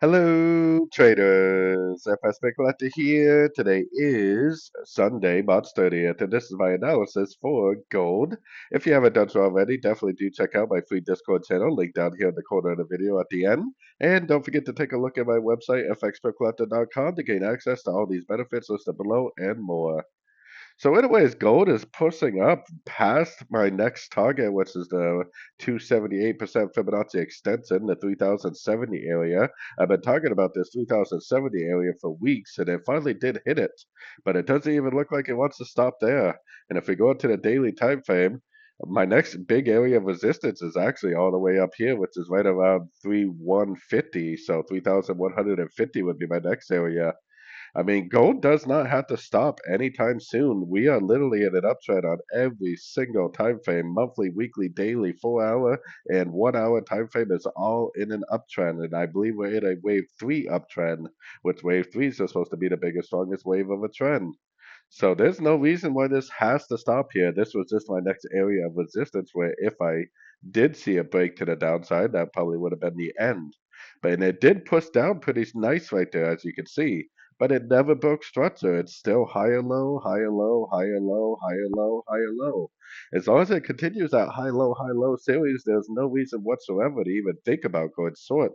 Hello, traders. FX Pip Collector here. Today is Sunday, March 30th, and this is my analysis for gold. If you haven't done so already, definitely do check out my free Discord channel, link down here in the corner of the video at the end. And don't forget to take a look at my website, fxpipcollector.com, to gain access to all these benefits listed below and more. So anyways, gold is pushing up past my next target, which is the 278% Fibonacci extension, the 3070 area. I've been talking about this 3070 area for weeks, and it finally did hit it. But it doesn't even look like it wants to stop there. And if we go into the daily time frame, my next big area of resistance is actually all the way up here, which is right around 3150. So 3150 would be my next area. I mean, gold does not have to stop anytime soon. We are literally in an uptrend on every single time frame, monthly, weekly, daily, 4 hour, and 1 hour time frame is all in an uptrend. And I believe we're in a wave three uptrend, which wave three is supposed to be the biggest, strongest wave of a trend. So there's no reason why this has to stop here. This was just my next area of resistance where if I did see a break to the downside, that probably would have been the end. But and it did push down pretty nice right there, as you can see. But it never broke structure. It's still higher low, higher low, higher low, higher low, higher low. As long as it continues that high low series, there's no reason whatsoever to even think about going short.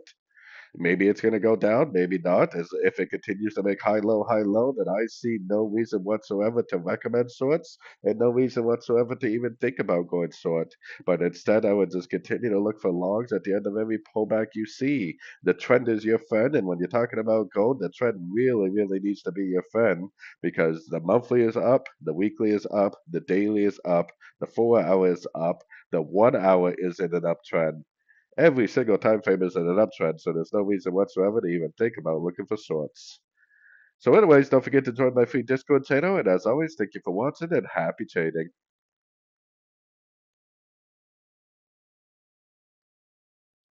Maybe it's going to go down, maybe not. As if it continues to make high, low, then I see no reason whatsoever to recommend shorts and no reason whatsoever to even think about going short. But instead, I would just continue to look for longs at the end of every pullback you see. The trend is your friend, and when you're talking about gold, the trend really, really needs to be your friend because the monthly is up, the weekly is up, the daily is up, the 4 hour is up, the 1 hour is in an uptrend. Every single time frame is in an uptrend, so there's no reason whatsoever to even think about looking for shorts. So anyways, don't forget to join my free Discord channel, and as always, thank you for watching and happy trading.